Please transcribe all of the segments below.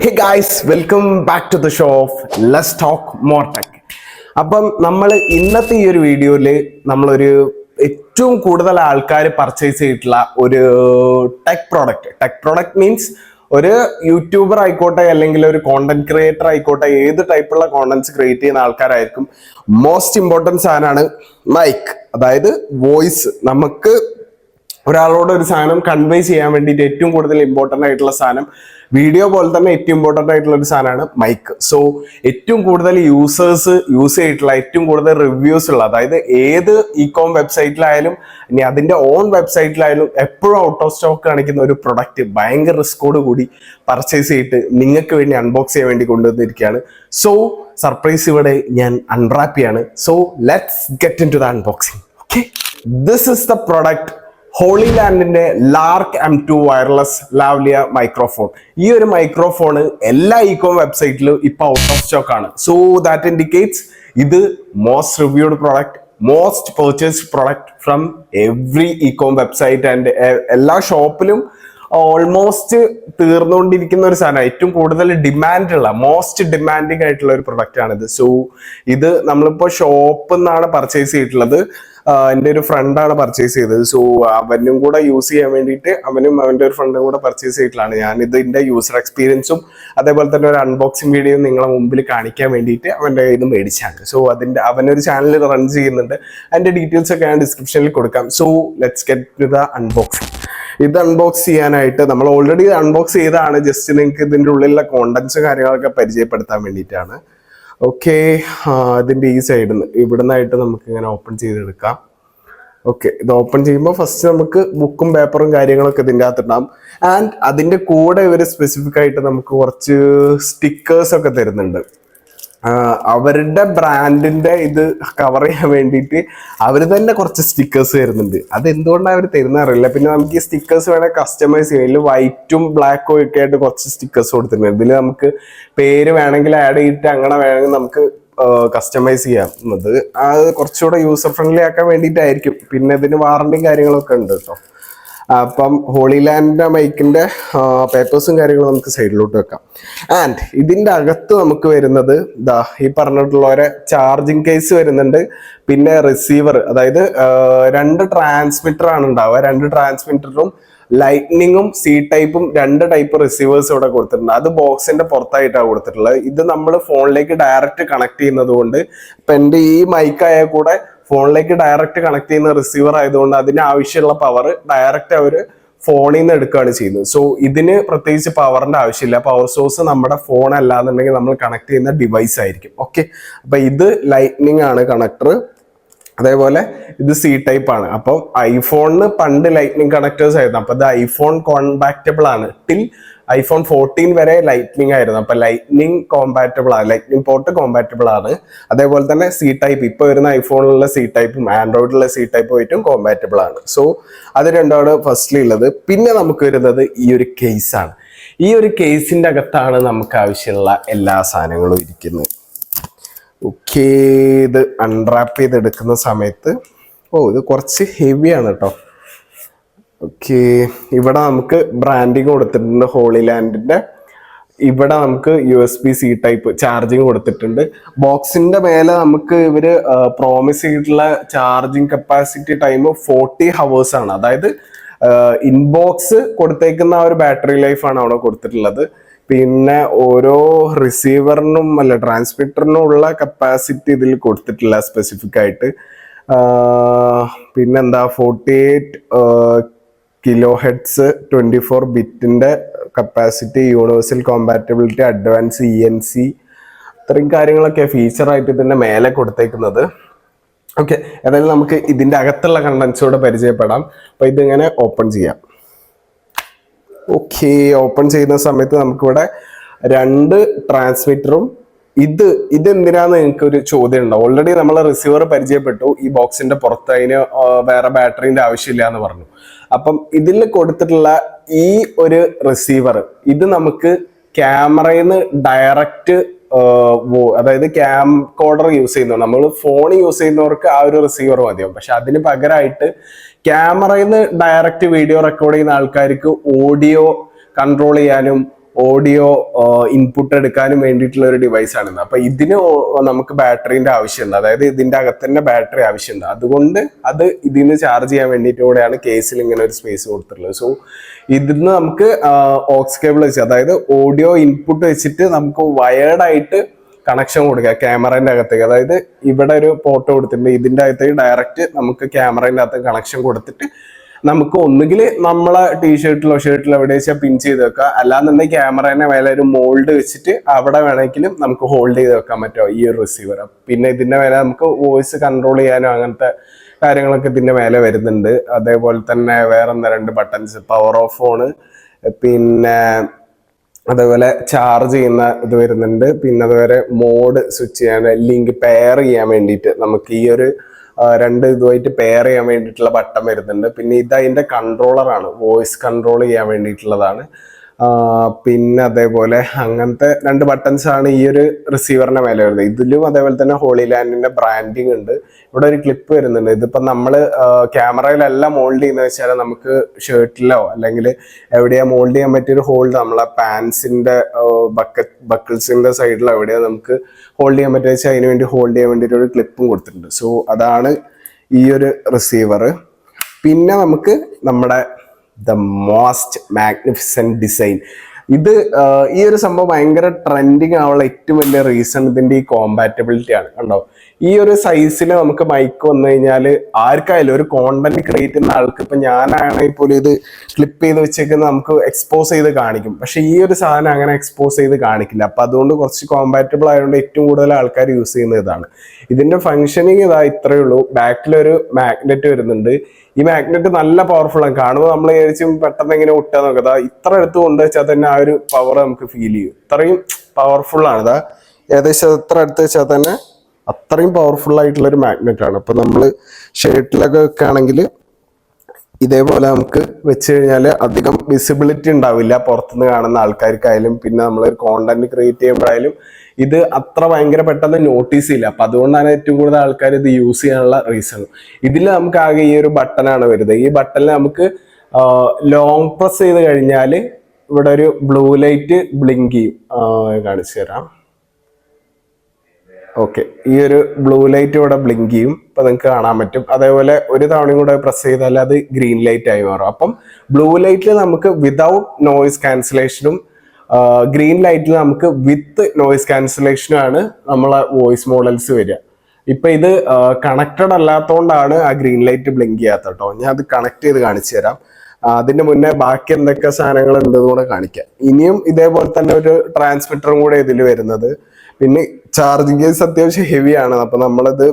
Hey guys, welcome back to the show of Let's Talk More Tech. അപ്പം നമ്മൾ ഇന്നത്തെ ഈ ഒരു വീഡിയോയിൽ നമ്മളൊരു ഏറ്റവും കൂടുതൽ ആൾക്കാർ പർച്ചേസ് ചെയ്തിട്ടുള്ള ഒരു ടെക് പ്രോഡക്റ്റ് മീൻസ് ഒരു യൂട്യൂബർ ആയിക്കോട്ടെ അല്ലെങ്കിൽ ഒരു കോണ്ടന്റ് ക്രിയേറ്റർ ആയിക്കോട്ടെ, ഏത് ടൈപ്പുള്ള കോണ്ടന്റ്സ് ക്രിയേറ്റ് ചെയ്യുന്ന ആൾക്കാരായിരിക്കും മോസ്റ്റ് ഇമ്പോർട്ടൻറ്റ് സാധനമാണ് മൈക്ക്, അതായത് വോയിസ്. നമുക്ക് ഒരാളോട് ഒരു സാധനം കൺവേ ചെയ്യാൻ വേണ്ടിയിട്ട് ഏറ്റവും കൂടുതൽ ഇമ്പോർട്ടൻ്റ് ആയിട്ടുള്ള സാധനം, വീഡിയോ പോലെ തന്നെ ഏറ്റവും ഇമ്പോർട്ടൻ്റ് ആയിട്ടുള്ള ഒരു സാധനമാണ് മൈക്ക്. സോ ഏറ്റവും കൂടുതൽ യൂസേഴ്സ് യൂസ് ചെയ്തിട്ടുള്ള, ഏറ്റവും കൂടുതൽ റിവ്യൂസ് ഉള്ള, അതായത് ഏത് ഇ-കോം വെബ്സൈറ്റിലായാലും ഇനി അതിൻ്റെ ഓൺ വെബ്സൈറ്റിലായാലും എപ്പോഴും ഔട്ട് ഓഫ് സ്റ്റോക്ക് കാണിക്കുന്ന ഒരു പ്രൊഡക്റ്റ് ഭയങ്കര റിസ്കോട് കൂടി പർച്ചേസ് ചെയ്തിട്ട് നിങ്ങൾക്ക് വേണ്ടി അൺബോക്സ് ചെയ്യാൻ വേണ്ടി കൊണ്ടുവന്നിരിക്കുകയാണ്. സോ സർപ്രൈസ് ഇവിടെ ഞാൻ അൺറാപ്പ് ചെയ്യാണ്. So let's get into the unboxing. Okay, this is the product, ഹോളിലാൻഡിന്റെ Lark M2 wireless lavalier microphone. ഈ ഒരു മൈക്രോഫോണ് എല്ലാ ഇ-കോം വെബ്സൈറ്റിലും ഇപ്പൊ ഔട്ട് ഓഫ് സ്റ്റോക്ക് ആണ്. സോ ദാറ്റ് ഇൻഡിക്കേറ്റ്സ് ഇത് most reviewed product, most purchased product from every ecom website and എല്ലാ ഷോപ്പിലും ഓൾമോസ്റ്റ് തീർന്നുകൊണ്ടിരിക്കുന്ന ഒരു സാധനം, ഏറ്റവും കൂടുതൽ ഡിമാൻഡ് ഉള്ള, മോസ്റ്റ് ഡിമാൻഡിങ് ആയിട്ടുള്ള ഒരു പ്രൊഡക്റ്റ് ആണിത്. സോ ഇത് നമ്മളിപ്പോൾ ഷോപ്പിൽ നിന്നാണ് പർച്ചേസ് ചെയ്തിട്ടുള്ളത്. എൻ്റെ ഒരു ഫ്രണ്ടാണ് പർച്ചേസ് ചെയ്തത്. സോ അവനും കൂടെ യൂസ് ചെയ്യാൻ വേണ്ടിയിട്ട് അവനും അവൻ്റെ ഒരു ഫ്രണ്ടും കൂടെ പർച്ചേസ് ചെയ്തിട്ടുള്ളതാണ്. ഞാൻ ഇതിൻ്റെ യൂസർ എക്സ്പീരിയൻസും അതേപോലെ തന്നെ ഒരു അൺബോക്സിങ് വീഡിയോ നിങ്ങളെ മുമ്പിൽ കാണിക്കാൻ വേണ്ടിയിട്ട് അവൻ്റെ ഇത് മേടിച്ചാണ്. സോ അവനൊരു ചാനൽ റൺ ചെയ്യുന്നുണ്ട്. അതിൻ്റെ ഡീറ്റെയിൽസ് ഒക്കെ ഞാൻ ഡിസ്ക്രിപ്ഷനിൽ കൊടുക്കാം. So let's get to the unboxing. ഇത് അൺബോക്സ് ചെയ്യാനായിട്ട് നമ്മൾ ഓൾറെഡി അൺബോക്സ് ചെയ്തതാണ്. ജസ്റ്റ് നിങ്ങൾക്ക് ഇതിൻ്റെ ഉള്ളിലുള്ള കോണ്ടന്റ്സ് കാര്യങ്ങളൊക്കെ പരിചയപ്പെടുത്താൻ വേണ്ടിയിട്ടാണ്. ഓക്കെ, അതിൻ്റെ ഈ സൈഡിൽ നിന്ന് ഇവിടുന്നായിട്ട് നമുക്ക് ഇങ്ങനെ ഓപ്പൺ ചെയ്തെടുക്കാം. ഓക്കെ, ഇത് ഓപ്പൺ ചെയ്യുമ്പോൾ ഫസ്റ്റ് നമുക്ക് ബുക്കും പേപ്പറും കാര്യങ്ങളൊക്കെ ഇതിൻ്റെ അകത്തുണ്ടാകും. ആൻഡ് അതിൻ്റെ കൂടെ ഇവർ സ്പെസിഫിക് ആയിട്ട് നമുക്ക് കുറച്ച് സ്റ്റിക്കേഴ്സ് ഒക്കെ തരുന്നുണ്ട്. അവരുടെ ബ്രാൻഡിന്റെ ഇത് കവർ ചെയ്യാൻ വേണ്ടിയിട്ട് അവർ തന്നെ കുറച്ച് സ്റ്റിക്കേഴ്സ് തരുന്നുണ്ട്. അത് എന്തുകൊണ്ടാണ് അവർ തരുന്ന അറിയില്ല. പിന്നെ നമുക്ക് ഈ സ്റ്റിക്കേഴ്സ് വേണേൽ കസ്റ്റമൈസ് ചെയ്യാം. ഇതിൽ വൈറ്റും ബ്ലാക്കും ഒക്കെ ആയിട്ട് കുറച്ച് സ്റ്റിക്കേഴ്സ് കൊടുത്തിട്ടുണ്ട്. ഇതിൽ നമുക്ക് പേര് വേണമെങ്കിൽ ആഡ് ചെയ്തിട്ട് അങ്ങനെ വേണമെങ്കിൽ നമുക്ക് കസ്റ്റമൈസ് ചെയ്യാം. അത് കുറച്ചുകൂടെ യൂസർ ഫ്രണ്ട്ലി ആക്കാൻ വേണ്ടിയിട്ടായിരിക്കും. പിന്നെ ഇതിന് വാറണ്ടിയും കാര്യങ്ങളൊക്കെ ഉണ്ട് കേട്ടോ. അപ്പം ഹോളിലാൻഡിന്റെ മൈക്കിന്റെ പേപ്പേഴ്സും കാര്യങ്ങളും നമുക്ക് സൈഡിലോട്ട് വെക്കാം. ആൻഡ് ഇതിന്റെ അകത്ത് നമുക്ക് വരുന്നത് ഈ പറഞ്ഞിട്ടുള്ള ഒരു ചാർജിങ് കേസ് വരുന്നുണ്ട്. പിന്നെ റിസീവർ, അതായത് രണ്ട് ട്രാൻസ്മിറ്റർ ആണ് ഉണ്ടാവുക. രണ്ട് ട്രാൻസ്മിറ്ററും ലൈറ്റ്നിങ്ങും സി ടൈപ്പും രണ്ട് ടൈപ്പ് റിസീവേഴ്സ് ഇവിടെ കൊടുത്തിട്ടുണ്ട്. അത് ബോക്സിന്റെ പുറത്തായിട്ടാണ് കൊടുത്തിട്ടുള്ളത്. ഇത് നമ്മൾ ഫോണിലേക്ക് ഡയറക്റ്റ് കണക്ട് ചെയ്യുന്നത് കൊണ്ട്, ഇപ്പൊ എൻ്റെ ഈ മൈക്കായ കൂടെ ഫോണിലേക്ക് ഡയറക്റ്റ് കണക്ട് ചെയ്യുന്ന റിസീവർ ആയതുകൊണ്ട് അതിന് ആവശ്യമുള്ള പവർ ഡയറക്റ്റ് അവർ ഫോണിൽ നിന്ന് എടുക്കുകയാണ് ചെയ്യുന്നത്. സോ ഇതിന് പ്രത്യേകിച്ച് പവറിന്റെ ആവശ്യമില്ല. പവർ സോഴ്സ് നമ്മുടെ ഫോൺ അല്ലാന്നുണ്ടെങ്കിൽ നമ്മൾ കണക്ട് ചെയ്യുന്ന ഡിവൈസ് ആയിരിക്കും. ഓക്കെ, അപ്പൊ ഇത് ലൈറ്റ്നിങ് ആണ് കണക്ടർ. അതേപോലെ ഇത് സി ടൈപ്പ് ആണ്. അപ്പം ഐഫോണിന് പണ്ട് ലൈറ്റ്നിങ് കണക്ടേഴ്സ് ആയിരുന്നു. അപ്പൊ ഇത് ഐഫോൺ കോമ്പാക്റ്റബിൾ ആണ്. ടിൽ iPhone 14 വരെ ലൈറ്റ്നിങ് ആയിരുന്നു. അപ്പൊ ലൈറ്റ്നിങ് കോമ്പാറ്റബിൾ ആണ്, ലൈറ്റ്നിങ് പോർട്ട് കോമ്പാറ്റബിൾ ആണ്. അതേപോലെ തന്നെ സി ടൈപ്പ്, ഇപ്പൊ വരുന്ന ഐഫോണിലുള്ള സി ടൈപ്പും ആൻഡ്രോയിഡിലുള്ള സി ടൈപ്പും ആയിട്ടും കോമ്പാറ്റബിൾ ആണ്. സോ അത് രണ്ടാണ് ഫസ്റ്റ്ലി ഉള്ളത്. പിന്നെ നമുക്ക് വരുന്നത് ഈ ഒരു കേസാണ്. ഈ ഒരു കേസിന്റെ അകത്താണ് നമുക്ക് ആവശ്യമുള്ള എല്ലാ സാധനങ്ങളും ഇരിക്കുന്നത്. ഓക്കെ, ഇത് അൺറാപ്പ് ചെയ്തെടുക്കുന്ന സമയത്ത് ഇത് കുറച്ച് ഹെവിയാണ് കേട്ടോ. ഓക്കെ, ഇവിടെ നമുക്ക് ബ്രാൻഡിങ് കൊടുത്തിട്ടുണ്ട് ഹോളിലാൻഡിന്റെ. ഇവിടെ നമുക്ക് USB-C ടൈപ്പ് ചാർജിങ് കൊടുത്തിട്ടുണ്ട്. ബോക്സിന്റെ മേലെ നമുക്ക് ഇവര് പ്രോമിസ് ചെയ്തിട്ടുള്ള ചാർജിങ് കപ്പാസിറ്റി ടൈം 40 hours ആണ്. അതായത് ഇൻബോക്സ് കൊടുത്തേക്കുന്ന ആ ഒരു ബാറ്ററി ലൈഫാണ് അവിടെ കൊടുത്തിട്ടുള്ളത്. പിന്നെ ഓരോ റിസീവറിനും ട്രാൻസ്മിറ്ററിനും ഉള്ള കപ്പാസിറ്റി ഇതിൽ കൊടുത്തിട്ടില്ല സ്പെസിഫിക് ആയിട്ട്. പിന്നെന്താ 48 kHz 24 ബിറ്റിന്റെ capacity, universal compatibility, advance ENC, ഇത്രയും കാര്യങ്ങളൊക്കെ ഫീച്ചറായിട്ട് ഇതിന്റെ മേലെ കൊടുത്തേക്കുന്നത്. ഓക്കെ, ഏതായാലും നമുക്ക് ഇതിന്റെ അകത്തുള്ള കണ്ടന്റ്സോടെ പരിചയപ്പെടാം. അപ്പൊ ഇതിങ്ങനെ ഓപ്പൺ ചെയ്യാം. ഓക്കെ, ഓപ്പൺ ചെയ്യുന്ന സമയത്ത് നമുക്കിവിടെ രണ്ട് ട്രാൻസ്മിറ്ററും ഇതെന്തിനാന്ന് നിങ്ങൾക്ക് ഒരു ചോദ്യം ഉണ്ടാവും. ഓൾറെഡി നമ്മൾ റിസീവർ പരിചയപ്പെട്ടു. ഈ ബോക്സിന്റെ പുറത്ത് അതിന് വേറെ ബാറ്ററിന്റെ ആവശ്യമില്ല എന്ന് പറഞ്ഞു. അപ്പം ഇതിൽ കൊടുത്തിട്ടുള്ള ഈ ഒരു റിസീവർ, ഇത് നമുക്ക് ക്യാമറയിൽ നിന്ന് ഡയറക്റ്റ്, അതായത് ക്യാം കോഡർ യൂസ് ചെയ്യുന്നവർ, നമ്മൾ ഫോൺ യൂസ് ചെയ്യുന്നവർക്ക് ആ ഒരു റിസീവർ മതിയാവും. പക്ഷെ അതിന് പകരമായിട്ട് ക്യാമറയിൽ നിന്ന് ഡയറക്റ്റ് വീഡിയോ റെക്കോർഡ് ചെയ്യുന്ന ആൾക്കാർക്ക് ഓഡിയോ കൺട്രോൾ ചെയ്യാനും ഓഡിയോ ഇൻപുട്ട് എടുക്കാനും വേണ്ടിയിട്ടുള്ള ഒരു ഡിവൈസ് ആണിത്. അപ്പൊ ഇതിന് നമുക്ക് ബാറ്ററിന്റെ ആവശ്യമുണ്ട്, അതായത് ഇതിന്റെ അകത്ത് തന്നെ ബാറ്ററി ആവശ്യമുണ്ട്. അതുകൊണ്ട് അത് ഇതിന് ചാർജ് ചെയ്യാൻ വേണ്ടിയിട്ട് കൂടെയാണ് കേസിൽ ഇങ്ങനെ ഒരു സ്പേസ് കൊടുത്തിട്ടുള്ളത്. സോ ഇതിന്ന് നമുക്ക് ഓക്സ് കേബിൾ വെച്ച്, അതായത് ഓഡിയോ ഇൻപുട്ട് വെച്ചിട്ട് നമുക്ക് വയേർഡ് ആയിട്ട് കണക്ഷൻ കൊടുക്കുക ക്യാമറേന്റെ അകത്തേക്ക്. അതായത് ഇവിടെ ഒരു പോർട്ട് കൊടുത്തിട്ടുണ്ട്, ഇതിന്റെ അകത്തേക്ക് ഡയറക്റ്റ് നമുക്ക് ക്യാമറേന്റെ അകത്ത് കണക്ഷൻ കൊടുത്തിട്ട് നമുക്ക് ഒന്നുകിൽ നമ്മളെ ടീഷർട്ടിലോ ഷർട്ടിലോ എവിടെ വെച്ചാൽ പിൻ ചെയ്ത് വെക്കുക, അല്ലാന്നുണ്ടെങ്കിൽ ക്യാമറേനെ മേലെ ഒരു മോൾഡ് വെച്ചിട്ട് അവിടെ വേണമെങ്കിലും നമുക്ക് ഹോൾഡ് ചെയ്ത് വെക്കാൻ പറ്റുമോ ഈ ഒരു റിസീവർ. പിന്നെ ഇതിന്റെ മേലെ നമുക്ക് വോയിസ് കൺട്രോൾ ചെയ്യാനോ അങ്ങനത്തെ കാര്യങ്ങളൊക്കെ ഇതിന്റെ മേലെ വരുന്നുണ്ട്. അതേപോലെ തന്നെ വേറെ 2 ബട്ടൺസ്, പവർ ഓഫ് ഓൺ, പിന്നെ അതേപോലെ ചാർജ് ചെയ്യുന്ന ഇത് വരുന്നുണ്ട്. പിന്നെ അതുപോലെ മോഡ് സ്വിച്ച് ചെയ്യാൻ, ലിങ്ക് പെയർ ചെയ്യാൻ വേണ്ടിയിട്ട് നമുക്ക് ഈ ഒരു 2 ഇതുമായിട്ട് പെയർ ചെയ്യാൻ വേണ്ടിയിട്ടുള്ള ബട്ടൺ വരുന്നുണ്ട്. പിന്നെ ഇത് അതിന്റെ കൺട്രോളറാണ്, വോയിസ് കൺട്രോൾ ചെയ്യാൻ വേണ്ടിയിട്ടുള്ളതാണ്. പിന്നെ അതേപോലെ അങ്ങനത്തെ 2 ബട്ടൺസ് ആണ് ഈ ഒരു റിസീവറിന്റെ മേലെ വരുന്നത്. ഇതിലും അതേപോലെ തന്നെ ഹോളി ലാൻഡിന്റെ ബ്രാൻഡിങ് ഉണ്ട്. ഇവിടെ ഒരു ക്ലിപ്പ് വരുന്നുണ്ട്. ഇതിപ്പോ നമ്മള് ക്യാമറയിലെല്ലാം മോൾഡ് ചെയ്യുന്ന വെച്ചാൽ നമുക്ക് ഷർട്ടിലോ അല്ലെങ്കിൽ എവിടെയാ മോൾഡ് ചെയ്യാൻ പറ്റിയൊരു ഹോൾഡ് നമ്മളെ പാൻസിന്റെ ബക്കിൾസിന്റെ സൈഡിലോ എവിടെയാ നമുക്ക് ഹോൾഡ് ചെയ്യാൻ പറ്റുക വെച്ചാൽ അതിന് വേണ്ടി ഹോൾഡ് ചെയ്യാൻ വേണ്ടിയിട്ട് ഒരു ക്ലിപ്പും കൊടുത്തിട്ടുണ്ട്. സോ അതാണ് ഈ ഒരു റിസീവർ. പിന്നെ നമുക്ക് നമ്മുടെ ദ മോസ്റ്റ് മാഗ്നിഫിസന്റ് ഡിസൈൻ. ഇത് ഈ ഒരു സംഭവം ഭയങ്കര ട്രെൻഡിങ് ആവാനുള്ള ഏറ്റവും വലിയ റീസൺ ഇതിന്റെ ഈ കോമ്പാറ്റബിലിറ്റി ആണ്. കണ്ടോ, ഈ ഒരു സൈസിൽ നമുക്ക് മൈക്ക് വന്നു കഴിഞ്ഞാൽ ആർക്കായാലും ഒരു കോണ്ടന്റ് ക്രിയേറ്റ് ചെയ്യുന്ന ആൾക്ക്, ഇപ്പൊ ഞാനാണെങ്കിൽ പോലും ഇത് ക്ലിപ്പ് ചെയ്ത് വെച്ചേക്കുന്ന നമുക്ക് എക്സ്പോസ് ചെയ്ത് കാണിക്കും, പക്ഷെ ഈ ഒരു സാധനം അങ്ങനെ എക്സ്പോസ് ചെയ്ത് കാണിക്കില്ല. അപ്പൊ അതുകൊണ്ട് കുറച്ച് കോമ്പാറ്റബിൾ ആയതുകൊണ്ട് ഏറ്റവും കൂടുതൽ ആൾക്കാർ യൂസ് ചെയ്യുന്ന ഇതാണ്. ഇതിന്റെ ഫംഗ്ഷനിങ് ഇതാ ഇത്രയേ ഉള്ളൂ. ബാക്കിലൊരു മാഗ്നറ്റ് വരുന്നുണ്ട്. ഈ മാഗ്നറ്റ് നല്ല പവർഫുൾ ആണ്. കാണുമ്പോൾ നമ്മൾ വിചാരിച്ചും പെട്ടെന്ന് എങ്ങനെ ഒട്ടാൻ നോക്കുക, ഇത്ര എടുത്ത് കൊണ്ടുവച്ചാൽ തന്നെ ആ ഒരു പവർ നമുക്ക് ഫീൽ ചെയ്യും. ഇത്രയും പവർഫുൾ ആണ്. ഇതാ ഏകദേശം എത്ര എടുത്ത് വെച്ചാൽ തന്നെ അത്രയും പവർഫുൾ ആയിട്ടുള്ള ഒരു മാഗ്നറ്റ് ആണ്. അപ്പൊ നമ്മൾ ഷർട്ടിലൊക്കെ വെക്കുകയാണെങ്കിൽ ഇതേപോലെ നമുക്ക് വെച്ച് കഴിഞ്ഞാൽ അധികം വിസിബിലിറ്റി ഉണ്ടാവില്ല പുറത്തുനിന്ന് കാണുന്ന ആൾക്കാർക്കായാലും. പിന്നെ നമ്മളൊരു കോണ്ടന്റ് ക്രിയേറ്റ് ചെയ്യുമ്പോഴായാലും ഇത് അത്ര ഭയങ്കര പെട്ടെന്ന് നോട്ടീസ് ചെയ്യില്ല. അപ്പൊ അതുകൊണ്ടാണ് ഏറ്റവും കൂടുതൽ ആൾക്കാർ ഇത് യൂസ് ചെയ്യാനുള്ള റീസൺ. ഇതിൽ നമുക്ക് ആകെ ഈ ഒരു ബട്ടണാണ് വരുന്നത്. ഈ ബട്ടണിൽ നമുക്ക് ലോങ് പ്രസ് ചെയ്ത് കഴിഞ്ഞാൽ ഇവിടെ ഒരു ബ്ലൂ ലൈറ്റ് ബ്ലിങ്ക് ചെയ്യും. കാണിച്ചു തരാം. ഓക്കെ, ഈ ഒരു ബ്ലൂ ലൈറ്റ് ഇവിടെ ബ്ലിങ്ക് ചെയ്യും. ഇപ്പൊ നിങ്ങൾക്ക് കാണാൻ പറ്റും. അതേപോലെ ഒരു തവണയും കൂടെ പ്രസ് ചെയ്താൽ അത് ഗ്രീൻ ലൈറ്റ് ആയി മാറും. അപ്പം ബ്ലൂ ലൈറ്റിൽ നമുക്ക് വിതൗട്ട് നോയിസ് ക്യാൻസലേഷനും ഗ്രീൻ ലൈറ്റിൽ നമുക്ക് വിത്ത് നോയിസ് ക്യാൻസലേഷനും ആണ് നമ്മളെ വോയിസ് മോഡൽസ് വരിക. ഇപ്പൊ ഇത് കണക്റ്റഡ് അല്ലാത്തതുകൊണ്ടാണ് ആ ഗ്രീൻ ലൈറ്റ് ബ്ലിങ്ക് ചെയ്യാത്ത കേട്ടോ. ഞാൻ അത് കണക്ട് ചെയ്ത് കാണിച്ചു തരാം. അതിന്റെ മുന്നേ ബാക്കി എന്തൊക്കെ സാധനങ്ങൾ ഉണ്ടെന്ന് കൂടെ കാണിക്കാം. ഇനിയും ഇതേപോലെ തന്നെ ഒരു ട്രാൻസ്മിറ്ററും കൂടെ ഇതിൽ വരുന്നത്. പിന്നെ ചാർജിങ് കേസ് അത്യാവശ്യം ഹെവിയാണ്. അപ്പൊ നമ്മളിത്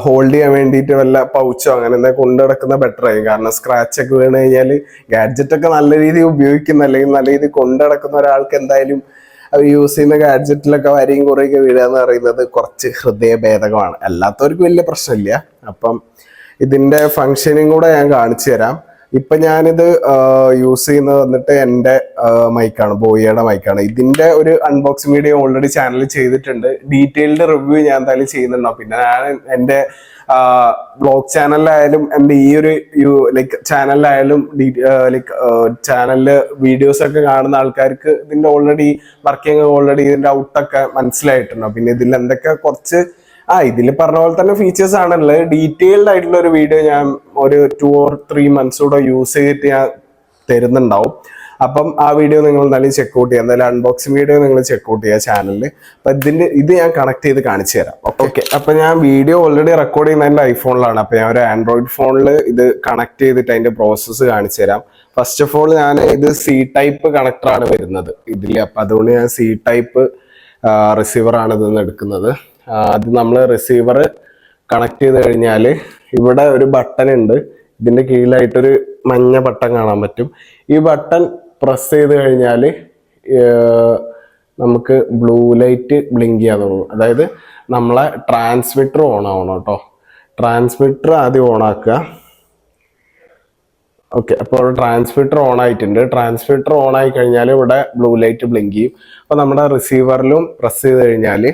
ഹോൾഡ് ചെയ്യാൻ വേണ്ടിയിട്ട് വല്ല പൗച്ചോ അങ്ങനെ എന്തെങ്കിലും കൊണ്ടു നടക്കുന്ന ബെറ്റർ ആയി. കാരണം സ്ക്രാച്ച് ഒക്കെ വീണ് കഴിഞ്ഞാൽ ഗാഡ്ജറ്റ് ഒക്കെ നല്ല രീതിയിൽ ഉപയോഗിക്കുന്ന അല്ലെങ്കിൽ നല്ല രീതിയിൽ കൊണ്ടു നടക്കുന്ന ഒരാൾക്ക് എന്തായാലും അത് യൂസ് ചെയ്യുന്ന ഗാഡ്ജറ്റിലൊക്കെ വരെയും കുറേയൊക്കെ വീഴുക എന്ന് പറയുന്നത് കുറച്ച് ഹൃദയഭേദകമാണ്. അല്ലാത്തവർക്ക് വലിയ പ്രശ്നമില്ല. അപ്പം ഇതിന്റെ ഫങ്ഷനിങ് കൂടെ ഞാൻ കാണിച്ചു തരാം. ഇപ്പൊ ഞാനിത് യൂസ് ചെയ്യുന്നത് വന്നിട്ട് എൻ്റെ മൈക്കാണ്, ബോയിയുടെ മൈക്കാണ്. ഇതിന്റെ ഒരു അൺബോക്സിംഗ് വീഡിയോ ഓൾറെഡി ചാനലിൽ ചെയ്തിട്ടുണ്ട്. ഡീറ്റെയിൽഡ് റിവ്യൂ ഞാൻ എന്തായാലും ചെയ്യുന്നുണ്ടാവും. പിന്നെ ഞാൻ എൻ്റെ ബ്ലോഗ് ചാനലിലായാലും എൻ്റെ ഈ ഒരു ലൈക്ക് ചാനലിലായാലും ലൈക്ക് ചാനലില് വീഡിയോസ് ഒക്കെ കാണുന്ന ആൾക്കാർക്ക് ഇതിന്റെ ഓൾറെഡി വർക്കിംഗ് ഓൾറെഡി ഇതിന്റെ ഔട്ടൊക്കെ മനസ്സിലായിട്ടുണ്ടാവും. പിന്നെ ഇതിൽ എന്തൊക്കെ കുറച്ച് ഇതിൽ പറഞ്ഞ പോലെ തന്നെ ഫീച്ചേഴ്സ് ആണുള്ളത്. ഡീറ്റെയിൽഡ് ആയിട്ടുള്ള ഒരു വീഡിയോ ഞാൻ ഒരു 2 or 3 months കൂടെ യൂസ് ചെയ്തിട്ട് ഞാൻ തരുന്നുണ്ടാവും. അപ്പം ആ വീഡിയോ നിങ്ങൾ എന്തായാലും ചെക്കൗട്ട് ചെയ്യുക. എന്തായാലും അൺബോക്സിംഗ് വീഡിയോ നിങ്ങൾ ചെക്കൗട്ട് ചെയ്യുക ചാനലിൽ. അപ്പൊ ഇത് ഞാൻ കണക്ട് ചെയ്ത് കാണിച്ചു തരാം. ഓക്കെ, അപ്പൊ ഞാൻ വീഡിയോ ഓൾറെഡി റെക്കോർഡ് ചെയ്യുന്ന എൻ്റെ ഐഫോണിലാണ്. അപ്പൊ ഞാൻ ഒരു ആൻഡ്രോയിഡ് ഫോണിൽ ഇത് കണക്ട് ചെയ്തിട്ട് അതിന്റെ പ്രോസസ്സ് കാണിച്ചു തരാം. ഫസ്റ്റ് ഓഫ് ഓൾ ഞാൻ ഇത് C ടൈപ്പ് കണക്ടറാണ് വരുന്നത് ഇതിൽ. അപ്പൊ അതുകൊണ്ട് ഞാൻ C ടൈപ്പ് റിസീവറാണ് ഇതിന്ന് എടുക്കുന്നത്. അത് നമ്മൾ റിസീവർ കണക്ട് ചെയ്ത് കഴിഞ്ഞാൽ ഇവിടെ ഒരു ബട്ടൺ ഉണ്ട്. ഇതിന്റെ കീഴിലായിട്ടൊരു മഞ്ഞ ബട്ടൺ കാണാൻ പറ്റും. ഈ ബട്ടൺ പ്രസ് ചെയ്ത് കഴിഞ്ഞാൽ നമുക്ക് ബ്ലൂ ലൈറ്റ് ബ്ലിങ്ക് ചെയ്യാൻ തുടങ്ങും. അതായത് നമ്മളെ ട്രാൻസ്മിറ്റർ ഓൺ ആവണം കേട്ടോ. ട്രാൻസ്മിറ്റർ ആദ്യം ഓൺ ആക്കുക. ഓക്കെ, അപ്പോൾ ട്രാൻസ്മിറ്റർ ഓൺ ആയിട്ടുണ്ട്. ട്രാൻസ്മിറ്റർ ഓൺ ആയി കഴിഞ്ഞാൽ ഇവിടെ ബ്ലൂ ലൈറ്റ് ബ്ലിങ്ക് ചെയ്യും. അപ്പൊ നമ്മുടെ റിസീവറിലും പ്രസ് ചെയ്ത് കഴിഞ്ഞാൽ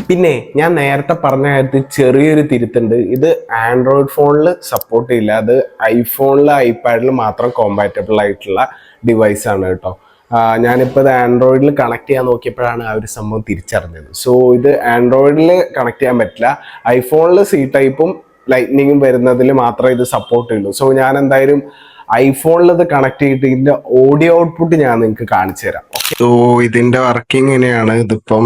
പിന്നെ ഞാൻ നേരത്തെ പറഞ്ഞ കാര്യത്തിൽ ചെറിയൊരു തിരുത്തുണ്ട്. ഇത് ആൻഡ്രോയിഡ് ഫോണിൽ സപ്പോർട്ട് ചെയ്യില്ല, അത് ഐഫോണിൽ ഐപാഡിൽ മാത്രം കോമ്പാറ്റബിൾ ആയിട്ടുള്ള ഡിവൈസാണ് കേട്ടോ. ഞാനിപ്പോൾ ഇത് ആൻഡ്രോയിഡിൽ കണക്ട് ചെയ്യാൻ നോക്കിയപ്പോഴാണ് ആ ഒരു സംഭവം തിരിച്ചറിഞ്ഞത്. സോ ഇത് ആൻഡ്രോയിഡിൽ കണക്ട് ചെയ്യാൻ പറ്റില്ല, ഐഫോണിൽ സി ടൈപ്പും ലൈറ്റ്നിങ്ങും വരുന്നതിൽ മാത്രമേ ഇത് സപ്പോർട്ട് ചെയ്യുള്ളൂ. സോ ഞാൻ എന്തായാലും ഐഫോണിൽ ഇത് കണക്ട് ചെയ്തിട്ട് ഇതിന്റെ ഓഡിയോ ഔട്ട്പുട്ട് ഞാൻ നിങ്ങൾക്ക് കാണിച്ചു തരാം. സോ ഇതിന്റെ വർക്കിംഗ് ഇങ്ങനെയാണ്. ഇതിപ്പം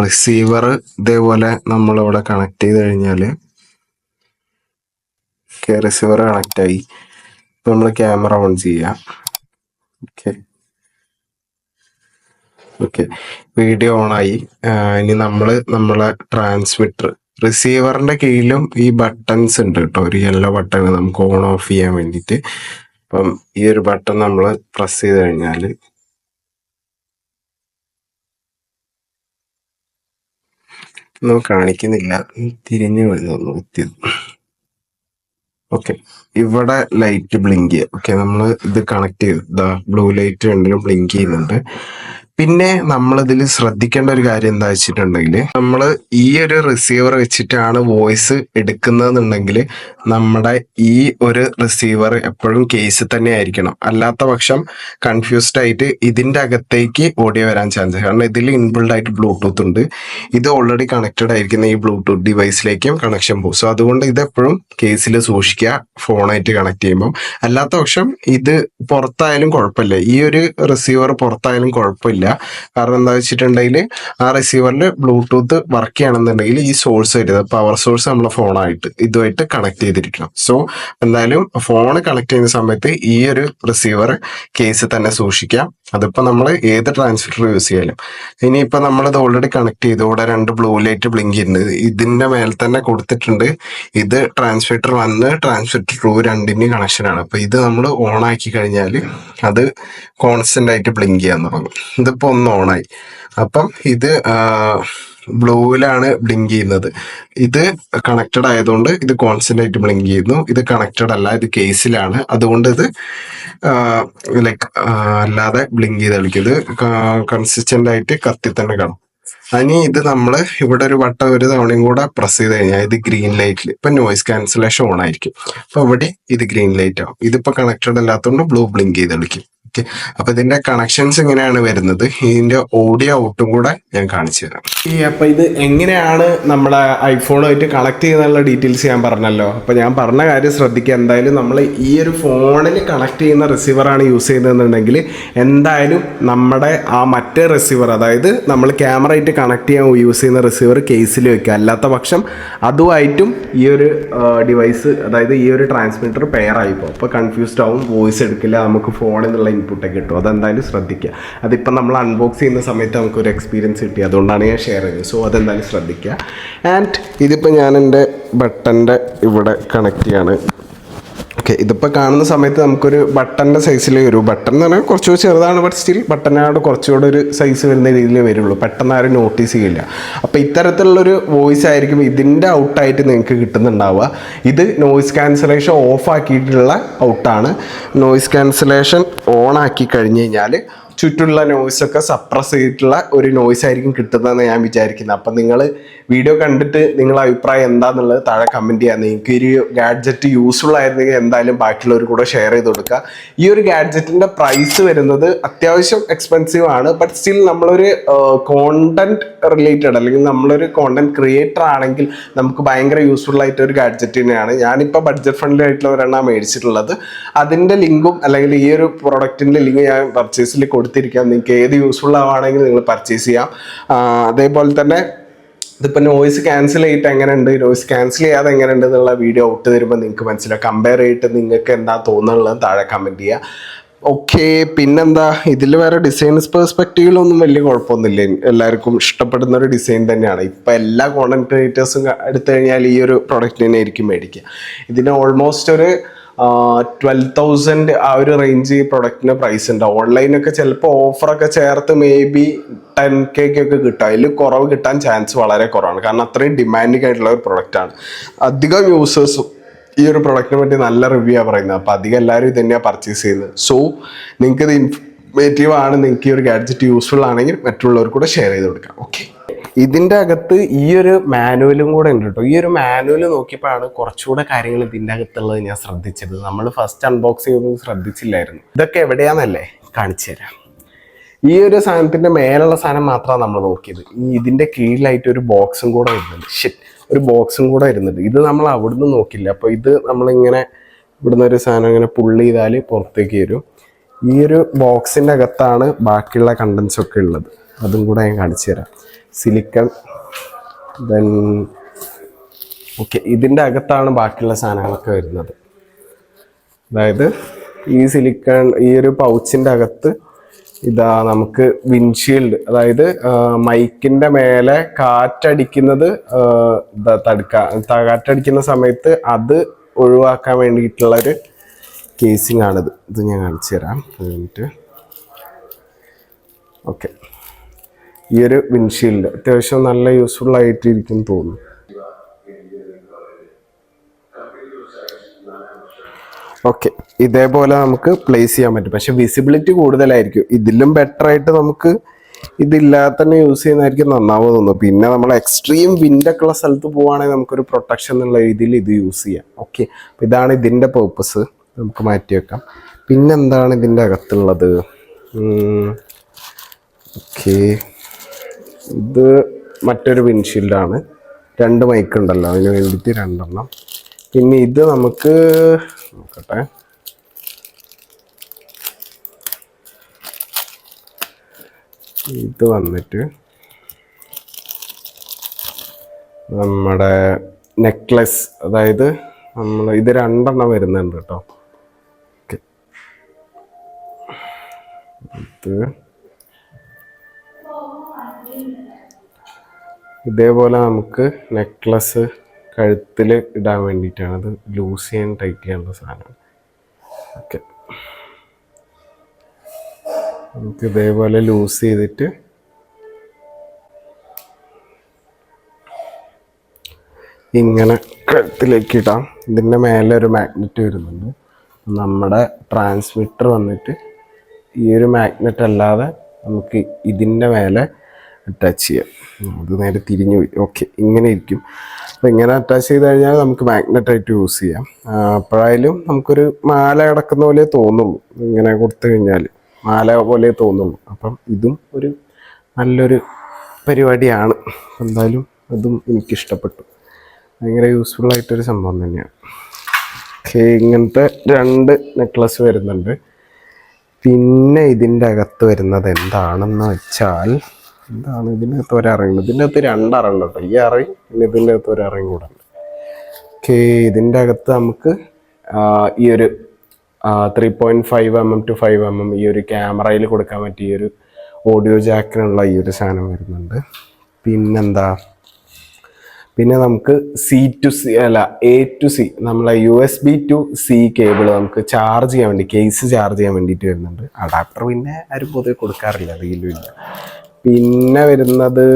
റിസീവർ ഇതേപോലെ നമ്മളിവിടെ കണക്ട് ചെയ്ത് കഴിഞ്ഞാൽ റിസീവർ കണക്ട് ആയി. ഇപ്പൊ നമ്മൾ ക്യാമറ ഓൺ ചെയ്യാം. ഓക്കെ ഓക്കെ, വീഡിയോ ഓൺ ആയി. ഇനി നമ്മളെ ട്രാൻസ്മിറ്റർ റിസീവറിന്റെ കീഴിലും ഈ ബട്ടൺസ് ഉണ്ട് കേട്ടോ, ഒരു യെല്ലോ ബട്ടൺ നമുക്ക് ഓൺ ഓഫ് ചെയ്യാൻ വേണ്ടിയിട്ട്. അപ്പം ഈ ഒരു ബട്ടൺ നമ്മൾ പ്രസ് ചെയ്ത് കഴിഞ്ഞാൽ ഒന്നും കാണിക്കുന്നില്ല, തിരിഞ്ഞു വരുന്നു എത്തിയത്. ഓക്കെ, ഇവിടെ ലൈറ്റ് ബ്ലിങ്ക് ചെയ്യുക. ഓക്കെ, നമ്മൾ ഇത് കണക്ട് ചെയ്ത് ബ്ലൂ ലൈറ്റ് രണ്ടിലും ബ്ലിങ്ക് ചെയ്യുന്നുണ്ട്. പിന്നെ നമ്മളിതിൽ ശ്രദ്ധിക്കേണ്ട ഒരു കാര്യം എന്താ വെച്ചിട്ടുണ്ടെങ്കിൽ, നമ്മൾ ഈ ഒരു റിസീവർ വെച്ചിട്ടാണ് വോയിസ് എടുക്കുന്നതെന്നുണ്ടെങ്കിൽ നമ്മുടെ ഈ ഒരു റിസീവർ എപ്പോഴും കേസ് തന്നെ ആയിരിക്കണം. അല്ലാത്ത പക്ഷം കൺഫ്യൂസ്ഡ് ആയിട്ട് ഇതിന്റെ അകത്തേക്ക് ഓഡിയോ വരാൻ ചാൻസ്, കാരണം ഇതിൽ ഇൻബിൾഡ് ആയിട്ട് ബ്ലൂടൂത്ത് ഉണ്ട്. ഇത് ഓൾറെഡി കണക്റ്റഡ് ആയിരിക്കുന്ന ഈ ബ്ലൂടൂത്ത് ഡിവൈസിലേക്കും കണക്ഷൻ പോകും. സോ അതുകൊണ്ട് ഇത് എപ്പോഴും കേസിൽ സൂക്ഷിക്കുക ഫോണായിട്ട് കണക്ട് ചെയ്യുമ്പോൾ. അല്ലാത്ത പക്ഷം ഇത് പുറത്തായാലും കുഴപ്പമില്ല, ഈ ഒരു റിസീവർ പുറത്തായാലും കുഴപ്പമില്ല. കാരണം എന്താ വെച്ചിട്ടുണ്ടെങ്കിൽ ആ റിസീവറിൽ ബ്ലൂടൂത്ത് വർക്ക് ചെയ്യണമെന്നുണ്ടെങ്കിൽ ഈ സോഴ്സ് വരുന്നത് പവർ സോഴ്സ് നമ്മളെ ഫോണായിട്ട് ഇതുമായിട്ട് കണക്ട് ചെയ്തിരിക്കണം. സോ എന്തായാലും ഫോൺ കണക്ട് ചെയ്യുന്ന സമയത്ത് ഈ ഒരു റിസീവർ കേസ് തന്നെ സൂക്ഷിക്കാം. അതിപ്പോൾ നമ്മൾ ഏത് ട്രാൻസ്മിറ്റർ യൂസ് ചെയ്യാലും. ഇനിയിപ്പോൾ നമ്മളിത് ഓൾറെഡി കണക്ട് ചെയ്തു, ഇവിടെ 2 ബ്ലൂ ലൈറ്റ് ബ്ലിങ്ക് ചെയ്യുന്നുണ്ട്, ഇതിന്റെ മേൽ തന്നെ കൊടുത്തിട്ടുണ്ട് ഇത് ട്രാൻസ്മിറ്റർ 1 ട്രാൻസ്മിറ്റർ 2 രണ്ടിന്റെയും കണക്ഷനാണ്. അപ്പൊ ഇത് നമ്മൾ ഓൺ ആക്കി കഴിഞ്ഞാൽ അത് കോൺസ്റ്റന്റ് ആയിട്ട് ബ്ലിങ്ക് ചെയ്യാൻ തുടങ്ങും. ഇതിപ്പോ ഒന്ന് ഓണായി, അപ്പം ഇത് ബ്ലൂവിലാണ് ബ്ലിങ്ക് ചെയ്യുന്നത്. ഇത് കണക്റ്റഡ് ആയതുകൊണ്ട് ഇത് കോൺസ്റ്റന്റ് ആയിട്ട് ബ്ലിങ്ക് ചെയ്യുന്നു. ഇത് കണക്റ്റഡ് അല്ല, ഇത് കേസിലാണ്, അതുകൊണ്ട് ഇത് ലൈക്ക് അല്ലാതെ ബ്ലിങ്ക് ചെയ്ത് കളിക്കും. ഇത് കൺസിസ്റ്റന്റ് ആയിട്ട് കത്തി തന്നെ കാണും. ഇനി ഇത് നമ്മൾ ഇവിടെ ഒരു വട്ടം ഒരു തവണയും കൂടെ പ്രസ് ചെയ്ത് കഴിഞ്ഞാൽ ഇത് ഗ്രീൻ ലൈറ്റിൽ ഇപ്പൊ നോയിസ് ക്യാൻസലേഷൻ ഓൺ ആയിരിക്കും. അപ്പൊ ഇവിടെ ഇത് ഗ്രീൻ ലൈറ്റ് ആവും. ഇതിപ്പോ കണക്റ്റഡ് അല്ലാത്തതുകൊണ്ട് ബ്ലൂ ബ്ലിങ്ക് ചെയ്ത് കളിക്കും. ഓക്കെ, അപ്പൊ ഇതിന്റെ കണക്ഷൻസ് ഇങ്ങനെയാണ് വരുന്നത്. ഇതിന്റെ ഓഡിയോ ഔട്ടും കൂടെ ഞാൻ കാണിച്ചു തരാം. അപ്പൊ ഇത് എങ്ങനെയാണ് നമ്മുടെ ഐഫോണുമായിട്ട് കണക്ട് ചെയ്യുന്നുള്ള ഡീറ്റെയിൽസ് ഞാൻ പറഞ്ഞല്ലോ. അപ്പൊ ഞാൻ പറഞ്ഞ കാര്യം ശ്രദ്ധിക്കുക. എന്തായാലും നമ്മൾ ഈ ഒരു ഫോണിൽ കണക്ട് ചെയ്യുന്ന റിസീവറാണ് യൂസ് ചെയ്യുന്നതെന്നുണ്ടെങ്കിൽ എന്തായാലും നമ്മുടെ ആ മറ്റേ റിസീവർ, അതായത് നമ്മൾ ക്യാമറ ആയിട്ട് കണക്ട് ചെയ്യാൻ യൂസ് ചെയ്യുന്ന റിസീവർ കേസിൽ വെക്കുക. അല്ലാത്ത പക്ഷം അതുമായിട്ടും ഈ ഒരു ഡിവൈസ്, അതായത് ഈ ഒരു ട്രാൻസ്മിറ്റർ പെയർ ആയിപ്പോൾ അപ്പോൾ കൺഫ്യൂസ്ഡ് ആവും, വോയിസ് എടുക്കില്ല, നമുക്ക് ഫോണിൽ നിന്നുള്ള ഇൻപുട്ടൊക്കെ കിട്ടും. അതെന്തായാലും ശ്രദ്ധിക്കുക. അതിപ്പോൾ നമ്മൾ അൺബോക്സ് ചെയ്യുന്ന സമയത്ത് നമുക്കൊരു എക്സ്പീരിയൻസ് കിട്ടി, അതുകൊണ്ടാണ് ഞാൻ ഷെയർ ചെയ്തത്. സോ അതെന്തായാലും ശ്രദ്ധിക്കുക. ആൻഡ് ഇതിപ്പോൾ ഞാൻ എൻ്റെ ബട്ടൻ്റെ ഇവിടെ കണക്ട് ചെയ്യാണ്. ഓക്കെ, ഇതിപ്പോൾ കാണുന്ന സമയത്ത് നമുക്കൊരു ബട്ടൻ്റെ സൈസിൽ വരും. ബട്ടൺ എന്ന് പറഞ്ഞാൽ കുറച്ചുകൂടി ചെറുതാണ്, ബട്ട് സ്റ്റിൽ ബട്ടനാട് കുറച്ചുകൂടെ ഒരു സൈസ് വരുന്ന രീതിയിൽ വരുള്ളൂ. പെട്ടെന്ന് ആരും നോട്ടീസ് ചെയ്യില്ല. അപ്പോൾ ഇത്തരത്തിലുള്ളൊരു വോയിസ് ആയിരിക്കും ഇതിൻ്റെ ഔട്ടായിട്ട് നിങ്ങൾക്ക് കിട്ടുന്നുണ്ടാവുക. ഇത് നോയിസ് ക്യാൻസലേഷൻ ഓഫ് ആക്കിയിട്ടുള്ള ഔട്ടാണ്. നോയിസ് ക്യാൻസലേഷൻ ഓൺ ആക്കി കഴിഞ്ഞ് കഴിഞ്ഞാൽ ചുറ്റുള്ള നോയ്സൊക്കെ സപ്രസ് ചെയ്തിട്ടുള്ള ഒരു നോയ്സ് ആയിരിക്കും കിട്ടുന്നതെന്ന് ഞാൻ വിചാരിക്കുന്നത്. അപ്പം നിങ്ങൾ വീഡിയോ കണ്ടിട്ട് നിങ്ങളുടെ അഭിപ്രായം എന്താണെന്നുള്ളത് താഴെ കമൻറ്റ് ചെയ്യാം. നിങ്ങൾക്ക് ഈ ഒരു ഗാഡ്ജറ്റ് യൂസ്ഫുൾ ആയിരുന്നെങ്കിൽ എന്തായാലും ബാക്കിയുള്ളവർ കൂടെ ഷെയർ ചെയ്ത് കൊടുക്കുക. ഈ ഒരു ഗാഡ്ജറ്റിൻ്റെ പ്രൈസ് വരുന്നത് അത്യാവശ്യം എക്സ്പെൻസീവ് ആണ്, ബട്ട് സ്റ്റിൽ നമ്മളൊരു കോണ്ടന്റ് റിലേറ്റഡ് അല്ലെങ്കിൽ നമ്മളൊരു കോണ്ടന്റ് ക്രിയേറ്റർ ആണെങ്കിൽ നമുക്ക് ഭയങ്കര യൂസ്ഫുൾ ആയിട്ട് ഒരു ഗാഡ്ജറ്റ് തന്നെയാണ്. ഞാനിപ്പോൾ ബഡ്ജറ്റ് ഫ്രണ്ട്ലി ആയിട്ടുള്ള ഒരെണ്ണം മേടിച്ചിട്ടുള്ളത്. അതിൻ്റെ ലിങ്കും അല്ലെങ്കിൽ ഈ ഒരു പ്രൊഡക്റ്റിൻ്റെ ലിങ്ക് ഞാൻ പർച്ചേസിൽ കൊടുത്തിരിക്കാം. നിങ്ങൾക്ക് ഏത് യൂസ്ഫുൾ ആവുകയാണെങ്കിൽ നിങ്ങൾ പർച്ചേസ് ചെയ്യാം. അതേപോലെ തന്നെ ഇതിപ്പോൾ നോയ്സ് ക്യാൻസൽ ചെയ്തിട്ട് എങ്ങനെയുണ്ട്, നോയ്സ് ക്യാൻസൽ ചെയ്യാതെ എങ്ങനെയുണ്ട് എന്നുള്ള വീഡിയോ ഔട്ട് തരുമ്പോൾ നിങ്ങൾക്ക് മനസ്സിലാവും. കമ്പയർ ചെയ്തിട്ട് നിങ്ങൾക്ക് എന്താ തോന്നുന്നുള്ളത് താഴെ കമൻറ്റ് ചെയ്യുക. ഓക്കെ, പിന്നെന്താ, ഇതിൽ വേറെ ഡിസൈൻസ് പെർസ്പെക്റ്റീവിലൊന്നും വലിയ കുഴപ്പമൊന്നുമില്ല. എല്ലാവർക്കും ഇഷ്ടപ്പെടുന്ന ഒരു ഡിസൈൻ തന്നെയാണ്. ഇപ്പം എല്ലാ കോണ്ടന്റ് ക്രിയേറ്റേഴ്സും എടുത്തു കഴിഞ്ഞാൽ ഈ ഒരു പ്രൊഡക്റ്റ് തന്നെ ആയിരിക്കും മേടിക്കുക. ഇതിന് ഓൾമോസ്റ്റ് ഒരു 12,000 ആ ഒരു റേഞ്ച് ഈ പ്രൊഡക്റ്റിന് പ്രൈസ് ഉണ്ട്. ഓൺലൈനൊക്കെ ചിലപ്പോൾ ഓഫറൊക്കെ ചേർത്ത് മേ ബി 10K ഒക്കെ കിട്ടും. അതിൽ കുറവ് കിട്ടാൻ ചാൻസ് വളരെ കുറവാണ്, കാരണം അത്രയും ഡിമാൻഡിങ് ആയിട്ടുള്ള ഒരു പ്രൊഡക്റ്റാണ്. അധികം യൂസേഴ്സും ഈ ഒരു പ്രൊഡക്റ്റിനെ പറ്റി നല്ല റിവ്യൂ ആണ് പറയുന്നത്. അപ്പോൾ അധികം എല്ലാവരും ഇത് തന്നെയാണ് പർച്ചേസ് ചെയ്യുന്നത്. സോ നിങ്ങൾക്ക് ഇത് ഇൻഫോർമേറ്റീവ് ആണ്, നിങ്ങൾക്ക് ഈ ഒരു ഗാഡ്ജറ്റ് യൂസ്ഫുൾ ആണെങ്കിൽ മറ്റുള്ളവർക്ക് കൂടെ ഷെയർ ചെയ്ത് കൊടുക്കാം. ഓക്കെ. ഇതിൻ്റെ അകത്ത് ഈ ഒരു മാനുവലും കൂടെ ഉണ്ട് കേട്ടോ. ഈ ഒരു മാനുവൽ നോക്കിയപ്പോഴാണ് കുറച്ചുകൂടെ കാര്യങ്ങൾ ഇതിൻ്റെ അകത്തുള്ളത് ഞാൻ ശ്രദ്ധിച്ചത്. നമ്മൾ ഫസ്റ്റ് അൺബോക്സ് ചെയ്തൊന്നും ശ്രദ്ധിച്ചില്ലായിരുന്നു. ഇതൊക്കെ എവിടെയാണെന്നല്ലേ കാണിച്ചു തരാം. ഈ ഒരു സാധനത്തിൻ്റെ മേലുള്ള സാധനം മാത്രമാണ് നമ്മൾ നോക്കിയത്. ഇതിൻ്റെ കീഴിലായിട്ട് ഒരു ബോക്സും കൂടെ വരുന്നുണ്ട്. ഒരു ബോക്സും കൂടെ വരുന്നുണ്ട്. ഇത് നമ്മൾ അവിടുന്ന് നോക്കില്ല. അപ്പോൾ ഇത് നമ്മളിങ്ങനെ ഇവിടുന്ന് ഒരു സാധനം ഇങ്ങനെ പുള്ളി ചെയ്താൽ പുറത്തേക്ക് വരും. ഈ ഒരു ബോക്സിൻ്റെ അകത്താണ് ബാക്കിയുള്ള കണ്ടൻസ് ഒക്കെ ഉള്ളത്. അതും കൂടെ ഞാൻ കാണിച്ചു തരാം. സിലിക്കൺ ദെൻ ഓക്കെ, ഇതിൻ്റെ അകത്താണ് ബാക്കിയുള്ള സാധനങ്ങളൊക്കെ വരുന്നത്. അതായത് ഈ സിലിക്കൺ ഈ ഒരു പൗച്ചിൻ്റെ അകത്ത് ഇതാ നമുക്ക് വിൻഷീൽഡ്, അതായത് മൈക്കിൻ്റെ മേലെ കാറ്റടിക്കുന്നത് കാറ്റടിക്കുന്ന സമയത്ത് അത് ഒഴിവാക്കാൻ വേണ്ടിയിട്ടുള്ളൊരു കേസിംഗ് ആണിത്. ഇത് ഞാൻ കാണിച്ചു തരാം. കഴിഞ്ഞിട്ട് ഓക്കെ, ഈ ഒരു വിൻഷീൽഡ് അത്യാവശ്യം നല്ല യൂസ്ഫുൾ ആയിട്ടിരിക്കും തോന്നുന്നു. ഓക്കെ, ഇതേപോലെ നമുക്ക് പ്ലേസ് ചെയ്യാൻ പറ്റും. പക്ഷെ വിസിബിലിറ്റി കൂടുതലായിരിക്കും. ഇതിലും ബെറ്റർ ആയിട്ട് നമുക്ക് ഇതില്ലാതെ തന്നെ യൂസ് ചെയ്യുന്നതായിരിക്കും നന്നാവുക തോന്നുന്നു. പിന്നെ നമ്മൾ എക്സ്ട്രീം വിൻഡൊക്കെ ഉള്ള സ്ഥലത്ത് പോവുകയാണെങ്കിൽ നമുക്കൊരു പ്രൊട്ടക്ഷൻ എന്നുള്ള രീതിയിൽ ഇത് യൂസ് ചെയ്യാം. ഓക്കെ, അപ്പോൾ ഇതാണ് ഇതിൻ്റെ പേർപ്പസ്. നമുക്ക് മാറ്റി വെക്കാം. പിന്നെന്താണ് ഇതിൻ്റെ അകത്തുള്ളത്? ഓക്കെ, ഇത് മറ്റൊരു വിൻഷീൽഡാണ്. 2 മൈക്ക് ഉണ്ടല്ലോ, അതിന് വേണ്ടിയിട്ട് 2 എണ്ണം. പിന്നെ ഇത് നമുക്ക് നോക്കട്ടെ, ഇത് വന്നിട്ട് നമ്മുടെ നെക്ലസ്, അതായത് നമ്മൾ ഇത് 2 എണ്ണം വരുന്നുണ്ട് കേട്ടോ. ഓക്കെ, ഇത് ഇതേപോലെ നമുക്ക് നെക്ലസ് കഴുത്തിൽ ഇടാൻ വേണ്ടിയിട്ടാണ്. അത് ലൂസ് ചെയ്യാൻ ടൈറ്റ് ചെയ്യാനുള്ള സാധനമാണ്. ഓക്കെ, നമുക്ക് ഇതേപോലെ ലൂസ് ചെയ്തിട്ട് ഇങ്ങനെ കഴുത്തിലേക്ക് ഇടാം. ഇതിൻ്റെ മേലെ ഒരു മാഗ്നറ്റ് വരുന്നുണ്ട്. നമ്മുടെ ട്രാൻസ്മിറ്റർ വന്നിട്ട് ഈ ഒരു മാഗ്നറ്റ് അല്ലാതെ നമുക്ക് ഇതിൻ്റെ മേലെ അറ്റാച്ച് ചെയ്യാം. അത് നേരെ തിരിഞ്ഞു പോയി. ഓക്കെ, ഇങ്ങനെ ഇരിക്കും. അപ്പോൾ ഇങ്ങനെ അറ്റാച്ച് ചെയ്ത് കഴിഞ്ഞാൽ നമുക്ക് മാഗ്നറ്റായിട്ട് യൂസ് ചെയ്യാം. അപ്പോഴായാലും നമുക്കൊരു മാല കിടക്കുന്ന പോലെ തോന്നുള്ളൂ. ഇങ്ങനെ കൊടുത്തു കഴിഞ്ഞാൽ മാല പോലെ തോന്നുള്ളൂ. അപ്പം ഇതും ഒരു നല്ലൊരു പരിപാടിയാണ്. എന്തായാലും അതും എനിക്കിഷ്ടപ്പെട്ടു. ഭയങ്കര യൂസ്ഫുൾ ആയിട്ടൊരു സംഭവം തന്നെയാണ്. ഓക്കെ, ഇങ്ങനത്തെ 2 നെക്ലസ് വരുന്നുണ്ട്. പിന്നെ ഇതിൻ്റെ അകത്ത് വരുന്നത് എന്താണെന്ന് വെച്ചാൽ, എന്താണ് ഇതിനകത്ത് ഒരറിയുന്നത്? ഇതിൻ്റെ അകത്ത് 2 അറയുണ്ട് കേട്ടോ. ഈ അറയും പിന്നെ ഇതിൻ്റെ അകത്ത് ഒരറയും കൂടെ ഉണ്ട്. ഓക്കെ, ഇതിൻ്റെ അകത്ത് നമുക്ക് ഈ ഒരു 3.5 mm to 5 mm ഈ ഒരു ക്യാമറയിൽ കൊടുക്കാൻ പറ്റിയ ഒരു ഓഡിയോ ജാക്കിനുള്ള ഈ ഒരു സാധനം വരുന്നുണ്ട്. പിന്നെന്താ, പിന്നെ നമുക്ക് A to C നമ്മളെ USB to C കേബിൾ നമുക്ക് ചാർജ് ചെയ്യാൻ വേണ്ടി, കേസ് ചാർജ് ചെയ്യാൻ വേണ്ടിയിട്ട് വരുന്നുണ്ട്. അഡാപ്റ്റർ പിന്നെ ആരും പൊതുവെ കൊടുക്കാറില്ല, റീലും ഇല്ല. പിന്നെ വരുന്നത്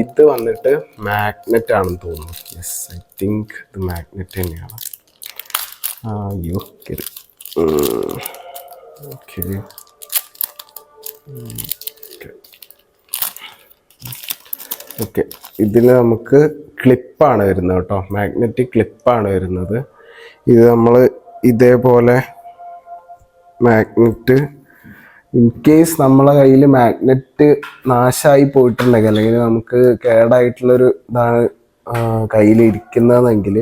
ഇത് വന്നിട്ട് മാഗ്നറ്റ് ആണെന്ന് തോന്നുന്നു. യെസ്, ഐ തിങ്ക് ഇത് മാഗ്നറ്റ് തന്നെയാണ്. അയ്യോ കയറി. ഓക്കെ, ഓക്കെ, ഇതിൽ നമുക്ക് ക്ലിപ്പാണ് വരുന്നത് കേട്ടോ. മാഗ്നറ്റിക് ക്ലിപ്പാണ് വരുന്നത്. ഇത് നമ്മൾ ഇതേപോലെ മാഗ്നറ്റ് ഇൻ കേസ് നമ്മളെ കയ്യിൽ മാഗ്നറ്റ് നാശമായി പോയിട്ടുണ്ടെങ്കിൽ, അല്ലെങ്കിൽ നമുക്ക് കേടായിട്ടുള്ളൊരു ഇതാണ് കയ്യിൽ ഇരിക്കുന്നതെങ്കിൽ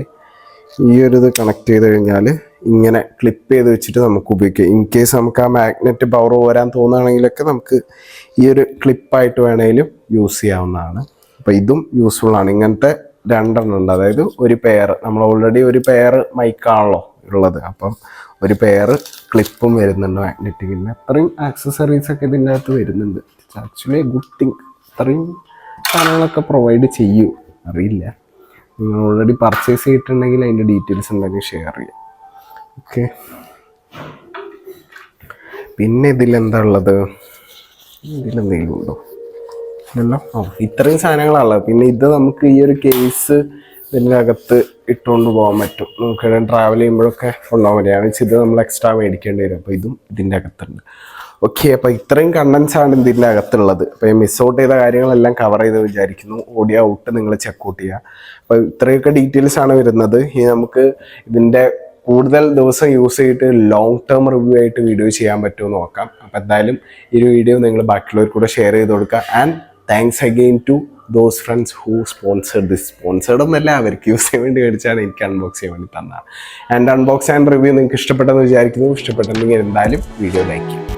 ഈ ഒരു ഇത് കണക്ട് ചെയ്ത് കഴിഞ്ഞാൽ ഇങ്ങനെ ക്ലിപ്പ് ചെയ്ത് വെച്ചിട്ട് നമുക്ക് ഉപയോഗിക്കാം. ഇൻ കേസ് നമുക്ക് ആ മാഗ്നറ്റ് പവർ വരാൻ തോന്നുകയാണെങ്കിലൊക്കെ നമുക്ക് ഈ ഒരു ക്ലിപ്പായിട്ട് വേണമെങ്കിലും യൂസ് ചെയ്യാവുന്നതാണ്. അപ്പോൾ ഇതും യൂസ്ഫുൾ ആണ്. ഇങ്ങനത്തെ 2 എണ്ണം ഉണ്ട്. അതായത് ഒരു പെയർ, നമ്മൾ ഓൾറെഡി ഒരു പെയർ മൈക്കാണല്ലോ ഉള്ളത്, അപ്പം ഒരു പെയർ ക്ലിപ്പും വരുന്നുണ്ട് മാഗ്നറ്റിക്കിൻ്റെ. അത്രയും ആക്സസറീസ് ഒക്കെ ഇതിൻ്റെ അകത്ത് വരുന്നുണ്ട്. Actually good thing. അത്രയും സാധനങ്ങളൊക്കെ പ്രൊവൈഡ് ചെയ്യും, അറിയില്ല. നിങ്ങൾ ഓൾറെഡി പർച്ചേസ് ചെയ്തിട്ടുണ്ടെങ്കിൽ അതിൻ്റെ ഡീറ്റെയിൽസ് ഉണ്ടെങ്കിൽ ഷെയർ ചെയ്യാം. ഓക്കെ, പിന്നെ ഇതിലെന്താ ഉള്ളത്? ഇതിലെന്തെങ്കിലും ഉണ്ടോ? ഇല്ലല്ലോ. ഇത്രയും സാധനങ്ങളാണുള്ളത്. പിന്നെ ഇത് നമുക്ക് ഈ ഒരു കേസ് ഇതിൻ്റെ അകത്ത് ഇട്ടുകൊണ്ട് പോകാൻ പറ്റും. നമുക്ക് ട്രാവൽ ചെയ്യുമ്പോഴൊക്കെ കൊണ്ടുപോകാൻ പറ്റും. ഇത് നമ്മൾ എക്സ്ട്രാ മേടിക്കേണ്ടി വരും. അപ്പോൾ ഇതും ഇതിൻ്റെ അകത്തുണ്ട്. ഓക്കെ, അപ്പോൾ ഇത്രയും കണ്ടൻസ് ആണ് ഇതിൻ്റെ അകത്തുള്ളത്. അപ്പോൾ ഈ മിസ് ഔട്ട് ചെയ്ത കാര്യങ്ങളെല്ലാം കവർ ചെയ്ത് വിചാരിക്കുന്നു. ഓഡിയോ ഔട്ട് നിങ്ങൾ ചെക്കൗട്ട് ചെയ്യുക. അപ്പോൾ ഇത്രയൊക്കെ ഡീറ്റെയിൽസ് ആണ് വരുന്നത്. ഇനി നമുക്ക് ഇതിൻ്റെ കൂടുതൽ ദിവസം യൂസ് ചെയ്തിട്ട് ലോങ് ടേം റിവ്യൂ ആയിട്ട് വീഡിയോ ചെയ്യാൻ പറ്റുമോ നോക്കാം. അപ്പോൾ എന്തായാലും ഈ ഒരു വീഡിയോ നിങ്ങൾ ബാക്കിയുള്ളവർക്ക് കൂടെ ഷെയർ ചെയ്ത് കൊടുക്കുക. And thanks again to those friends who sponsored this. Sponsored ഒന്നല്ല, അവർക്ക് യൂസ് ചെയ്യാൻ വേണ്ടി മേടിച്ചാണ് എനിക്ക് അൺബോക്സ് ചെയ്യാൻ വേണ്ടി തന്നത്. ആൻഡ് അൺബോക്സ് ആൻഡ് റിവ്യൂ നിങ്ങൾക്ക് ഇഷ്ടപ്പെട്ടെന്ന് വിചാരിക്കുന്നു. ഇഷ്ടപ്പെട്ടെങ്കിൽ എന്തായാലും വീഡിയോ ലൈക്ക് ചെയ്യും.